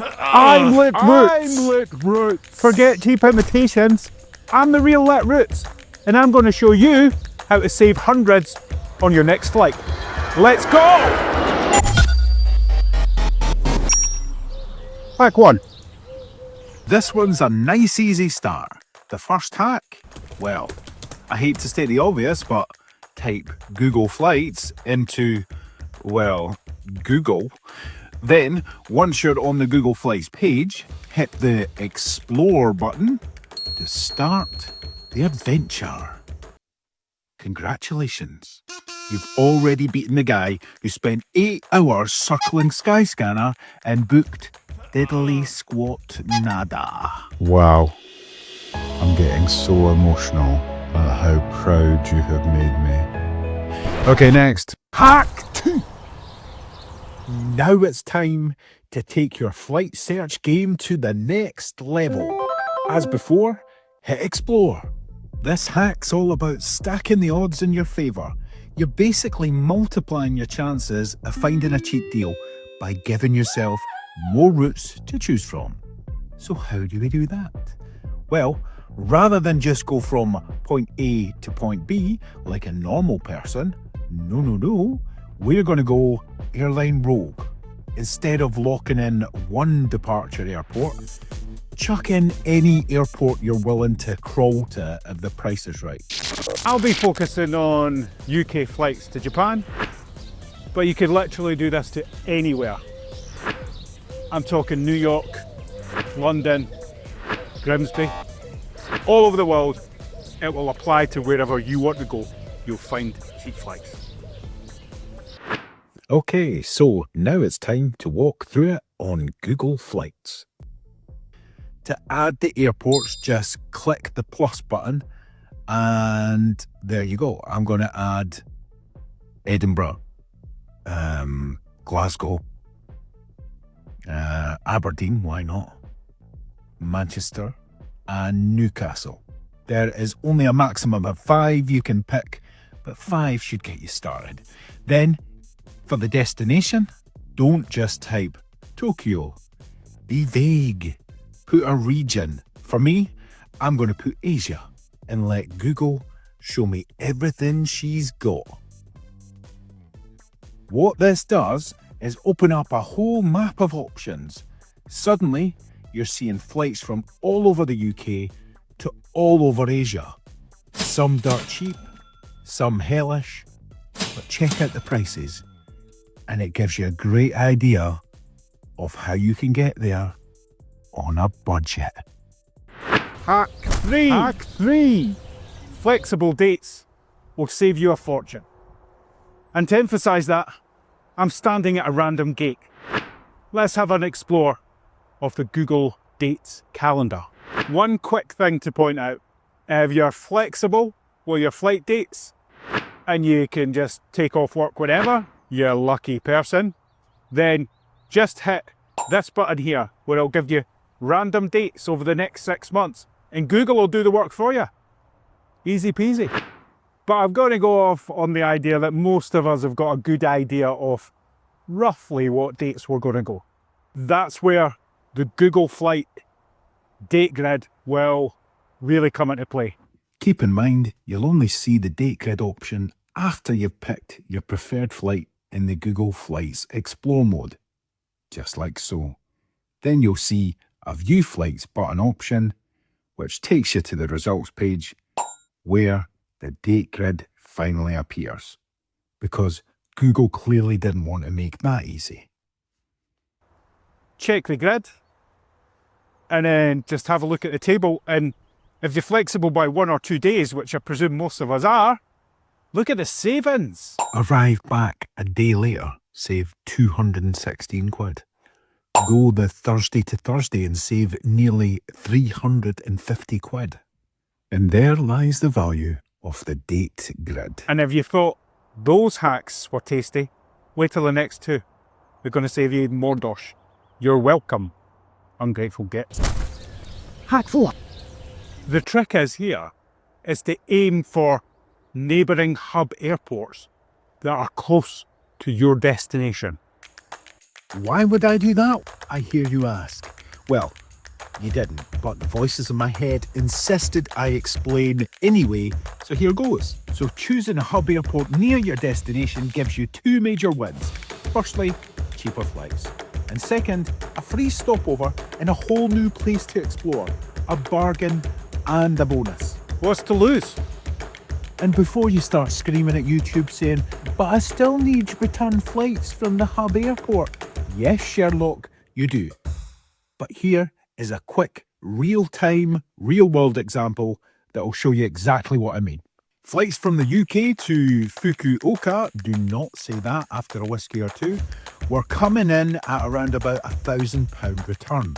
I'm Lit Roots. Forget cheap imitations. I'm the real Lit Roots, and I'm going to show you how to save hundreds on your next flight. Let's go! Hack 1. This one's a nice easy start. The first hack? Well, I hate to state the obvious, but type Google Flights into, well, Google. Then, once you're on the Google Flights page, hit the Explore button to start the adventure. Congratulations. You've already beaten the guy who spent 8 hours circling Skyscanner and booked diddly squat nada. Wow. I'm getting so emotional at how proud you have made me. Okay, next. Hack 2. Now it's time to take your flight search game to the next level. As before, hit Explore. This hack's all about stacking the odds in your favour. You're basically multiplying your chances of finding a cheap deal by giving yourself more routes to choose from. So how do we do that? Well, rather than just go from point A to point B like a normal person, no, we're going to go Airline Rogue. Instead of locking in one departure airport, chuck in any airport you're willing to crawl to if the price is right. I'll be focusing on UK flights to Japan, but you could literally do this to anywhere. I'm talking New York, London, Grimsby, all over the world. It will apply to wherever you want to go. You'll find cheap flights. Okay, so now it's time to walk through it on Google Flights. To add the airports, just click the plus button and there you go. I'm going to add Edinburgh, Glasgow, Aberdeen, why not? Manchester and Newcastle. There is only a maximum of 5 you can pick, but 5 should get you started. Then, for the destination, don't just type Tokyo. Be vague. Put a region. For me, I'm going to put Asia and let Google show me everything she's got. What this does is open up a whole map of options. Suddenly, you're seeing flights from all over the UK to all over Asia. Some dirt cheap, some hellish, but check out the prices and it gives you a great idea of how you can get there on a budget. Hack 3. Hack 3. Flexible dates will save you a fortune. And to emphasise that, I'm standing at a random gate. Let's have an explore of the Google Dates calendar. One quick thing to point out, if you're flexible with your flight dates and you can just take off work whenever, you're a lucky person, then just hit this button here where it'll give you random dates over the next 6 months and Google will do the work for you. Easy peasy. But I've got to go off on the idea that most of us have got a good idea of roughly what dates we're going to go. That's where the Google Flight date grid will really come into play. Keep in mind, you'll only see the date grid option after you've picked your preferred flight in the Google Flights Explore mode, just like so. Then you'll see a View Flights button option, which takes you to the results page where the date grid finally appears, because Google clearly didn't want to make that easy. Check the grid and then just have a look at the table, and if you're flexible by 1 or 2 days, which I presume most of us are, look at the savings. Arrive back a day later, save 216 quid. Go the Thursday to Thursday and save nearly 350 quid. And there lies the value of the date grid. And if you thought those hacks were tasty, wait till the next 2. We're going to save you even more dosh. You're welcome, ungrateful git. Hack 4. The trick is here is to aim for neighbouring hub airports that are close to your destination. Why would I do that, I hear you ask? Well, you didn't, but the voices in my head insisted I explain anyway, so here goes. So choosing a hub airport near your destination gives you two major wins. Firstly, cheaper flights. And second, a free stopover in a whole new place to explore. A bargain and a bonus. What's to lose? And before you start screaming at YouTube saying, but I still need return flights from the hub airport. Yes, Sherlock, you do. But here is a quick, real-time, real-world example that will show you exactly what I mean. Flights from the UK to Fukuoka, do not say that after a whiskey or two, were coming in at around about £1,000 return.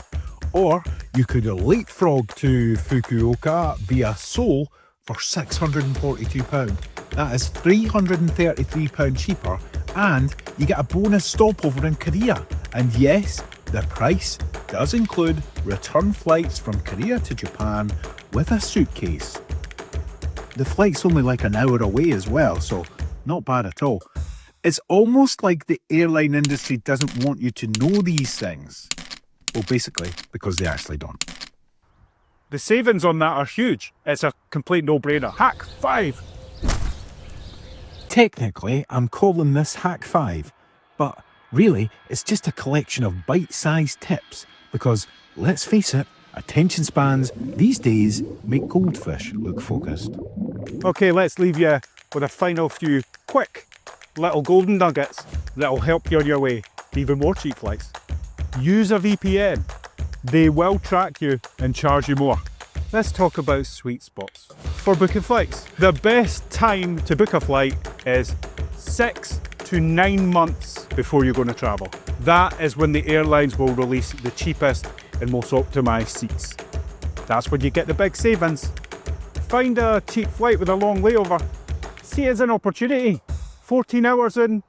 Or you could leapfrog to Fukuoka via Seoul for £642. That is £333 cheaper, and you get a bonus stopover in Korea. And yes, the price does include return flights from Korea to Japan with a suitcase. The flight's only like an hour away as well, so not bad at all. It's almost like the airline industry doesn't want you to know these things. Well, basically, because they actually don't. The savings on that are huge. It's a complete no-brainer. Hack 5. Technically, I'm calling this Hack 5, but really, it's just a collection of bite-sized tips because, let's face it, attention spans these days make goldfish look focused. Okay, let's leave you with a final few quick little golden nuggets that'll help you on your way to even more cheap flights. Use a VPN. They will track you and charge you more. Let's talk about sweet spots. For booking flights, the best time to book a flight is 6 to 9 months before you're going to travel. That is when the airlines will release the cheapest and most optimised seats. That's when you get the big savings. Find a cheap flight with a long layover. See it as an opportunity. 14 hours in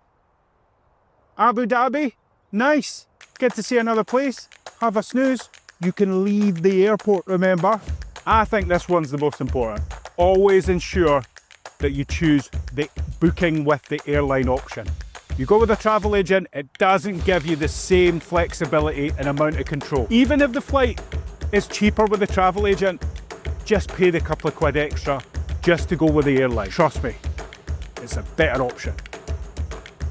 Abu Dhabi. Nice. Get to see another place. Have a snooze. You can leave the airport, remember? I think this one's the most important. Always ensure that you choose the booking with the airline option. You go with a travel agent, it doesn't give you the same flexibility and amount of control. Even if the flight is cheaper with a travel agent, just pay the couple of quid extra just to go with the airline. Trust me, it's a better option.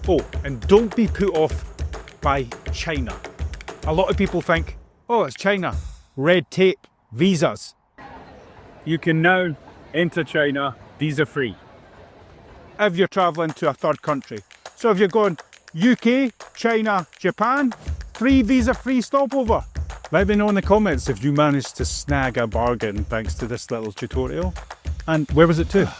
Oh, and don't be put off by China. A lot of people think, oh, it's China, red tape, visas. You can now enter China visa-free if you're travelling to a third country. So if you're going UK, China, Japan, free visa-free stopover. Let me know in the comments if you managed to snag a bargain thanks to this little tutorial. And where was it to?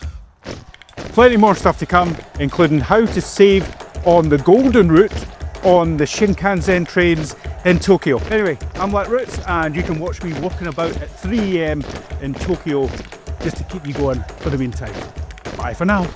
Plenty more stuff to come, including how to save on the golden route on the Shinkansen trains in Tokyo. Anyway, I'm Let Roots, and you can watch me walking about at 3 AM in Tokyo just to keep you going for the meantime. Bye for now.